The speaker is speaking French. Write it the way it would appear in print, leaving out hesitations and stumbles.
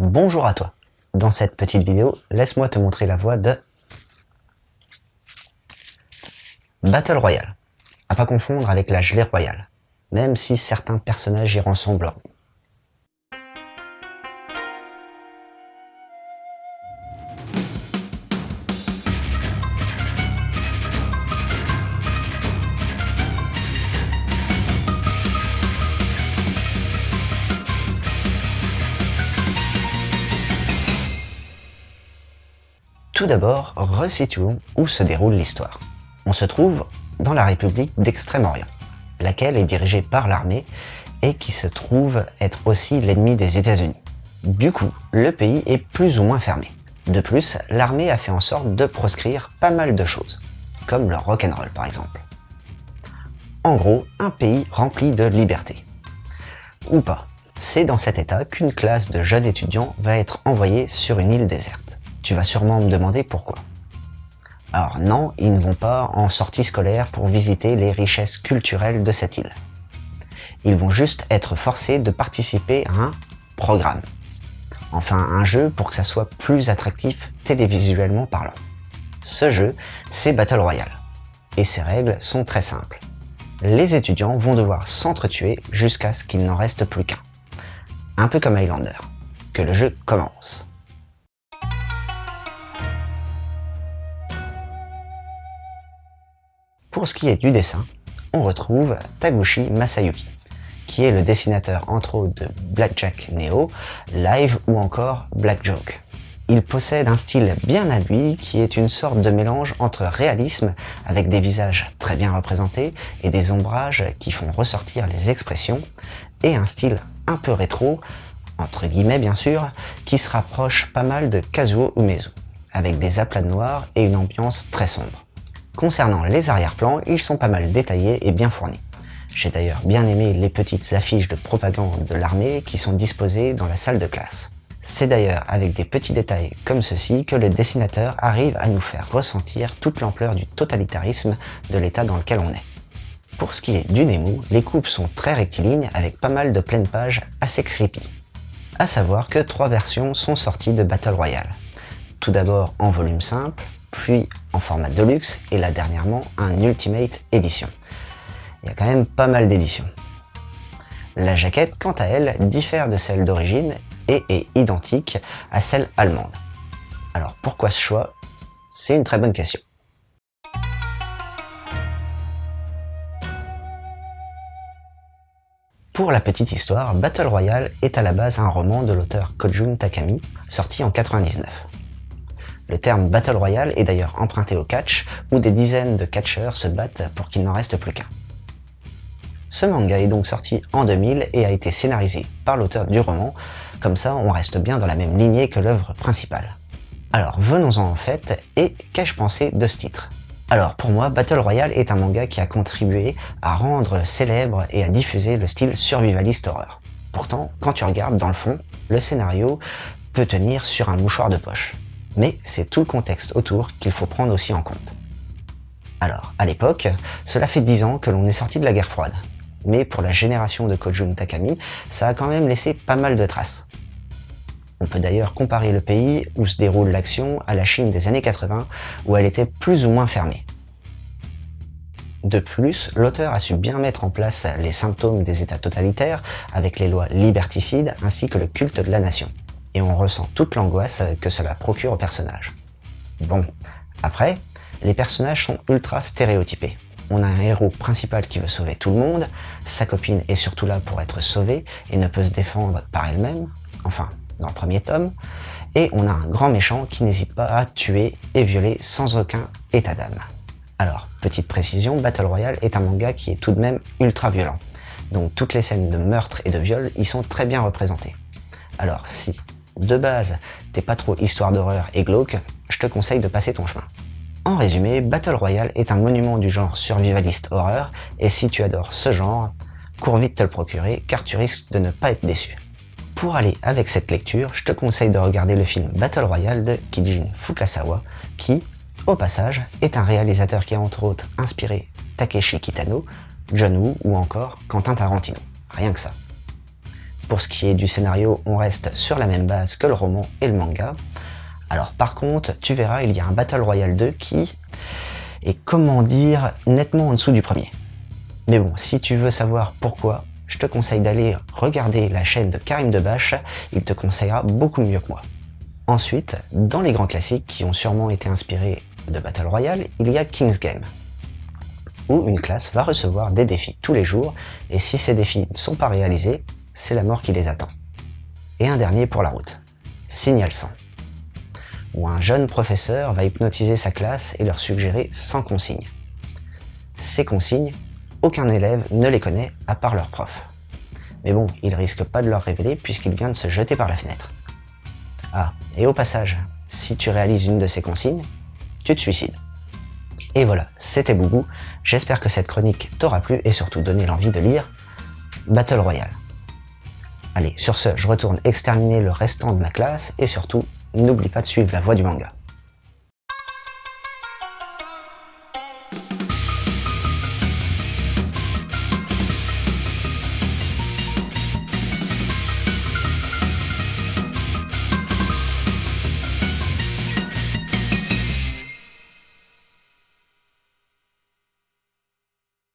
Bonjour à toi. Dans cette petite vidéo, laisse-moi te montrer la voix de Battle Royale. À pas confondre avec la gelée royale, même si certains personnages y ressembleront. Tout d'abord, resituons où se déroule l'histoire. On se trouve dans la République d'Extrême-Orient, laquelle est dirigée par l'armée et qui se trouve être aussi l'ennemi des États-Unis. Du coup, le pays est plus ou moins fermé. De plus, l'armée a fait en sorte de proscrire pas mal de choses, comme le rock'n'roll par exemple. En gros, un pays rempli de liberté. Ou pas. C'est dans cet état qu'une classe de jeunes étudiants va être envoyée sur une île déserte. Tu vas sûrement me demander pourquoi. Alors non, ils ne vont pas en sortie scolaire pour visiter les richesses culturelles de cette île. Ils vont juste être forcés de participer à un programme. Enfin, un jeu pour que ça soit plus attractif télévisuellement parlant. Ce jeu, c'est Battle Royale. Et ses règles sont très simples. Les étudiants vont devoir s'entretuer jusqu'à ce qu'il n'en reste plus qu'un. Un peu comme Highlander. Que le jeu commence. Pour ce qui est du dessin, on retrouve Taguchi Masayuki, qui est le dessinateur entre autres de Blackjack Neo, Live ou encore Black Joke. Il possède un style bien à lui qui est une sorte de mélange entre réalisme avec des visages très bien représentés et des ombrages qui font ressortir les expressions et un style un peu rétro, entre guillemets bien sûr, qui se rapproche pas mal de Kazuo Umezu, avec des aplats de noir et une ambiance très sombre. Concernant les arrière-plans, ils sont pas mal détaillés et bien fournis. J'ai d'ailleurs bien aimé les petites affiches de propagande de l'armée qui sont disposées dans la salle de classe. C'est d'ailleurs avec des petits détails comme ceci que le dessinateur arrive à nous faire ressentir toute l'ampleur du totalitarisme de l'état dans lequel on est. Pour ce qui est du démo, les coupes sont très rectilignes avec pas mal de pleines pages assez creepy. À savoir que 3 versions sont sorties de Battle Royale. Tout d'abord en volume simple, puis en format deluxe et là dernièrement un Ultimate Edition. Il y a quand même pas mal d'éditions. La jaquette, quant à elle, diffère de celle d'origine et est identique à celle allemande. Alors pourquoi ce choix? C'est une très bonne question. Pour la petite histoire, Battle Royale est à la base un roman de l'auteur Kojun Takami, sorti en 99. Le terme Battle Royale est d'ailleurs emprunté au catch, où des dizaines de catcheurs se battent pour qu'il n'en reste plus qu'un. Ce manga est donc sorti en 2000 et a été scénarisé par l'auteur du roman, comme ça on reste bien dans la même lignée que l'œuvre principale. Alors venons-en en fait, et qu'ai-je pensé de ce titre? Alors pour moi, Battle Royale est un manga qui a contribué à rendre célèbre et à diffuser le style survivaliste horreur. Pourtant, quand tu regardes dans le fond, le scénario peut tenir sur un mouchoir de poche. Mais c'est tout le contexte autour qu'il faut prendre aussi en compte. Alors, à l'époque, cela fait 10 ans que l'on est sorti de la guerre froide. Mais pour la génération de Kojun Takami, ça a quand même laissé pas mal de traces. On peut d'ailleurs comparer le pays où se déroule l'action à la Chine des années 80, où elle était plus ou moins fermée. De plus, l'auteur a su bien mettre en place les symptômes des états totalitaires avec les lois liberticides ainsi que le culte de la nation. Et on ressent toute l'angoisse que cela procure aux personnages. Bon, après, les personnages sont ultra stéréotypés. On a un héros principal qui veut sauver tout le monde, sa copine est surtout là pour être sauvée et ne peut se défendre par elle-même, enfin, dans le premier tome, et on a un grand méchant qui n'hésite pas à tuer et violer sans aucun état d'âme. Alors, petite précision, Battle Royale est un manga qui est tout de même ultra violent, donc toutes les scènes de meurtre et de viol y sont très bien représentées. Alors si, de base, t'es pas trop histoire d'horreur et glauque, je te conseille de passer ton chemin. En résumé, Battle Royale est un monument du genre survivaliste horreur, et si tu adores ce genre, cours vite te le procurer car tu risques de ne pas être déçu. Pour aller avec cette lecture, je te conseille de regarder le film Battle Royale de Kijin Fukasawa, qui, au passage, est un réalisateur qui a entre autres inspiré Takeshi Kitano, John Woo ou encore Quentin Tarantino. Rien que ça. Pour ce qui est du scénario, on reste sur la même base que le roman et le manga. Alors par contre, tu verras, il y a un Battle Royale 2 qui est, comment dire, nettement en dessous du premier. Mais bon, si tu veux savoir pourquoi, je te conseille d'aller regarder la chaîne de Karim Debache, il te conseillera beaucoup mieux que moi. Ensuite, dans les grands classiques qui ont sûrement été inspirés de Battle Royale, il y a King's Game, où une classe va recevoir des défis tous les jours, et si ces défis ne sont pas réalisés, c'est la mort qui les attend. Et un dernier pour la route, Signal 100, où un jeune professeur va hypnotiser sa classe et leur suggérer 100 consignes. Ces consignes, aucun élève ne les connaît à part leur prof. Mais bon, il risque pas de leur révéler puisqu'il vient de se jeter par la fenêtre. Ah, et au passage, si tu réalises une de ces consignes, tu te suicides. Et voilà, c'était Boubou, j'espère que cette chronique t'aura plu et surtout donné l'envie de lire Battle Royale. Allez, sur ce, je retourne exterminer le restant de ma classe et surtout, n'oublie pas de suivre la voie du manga.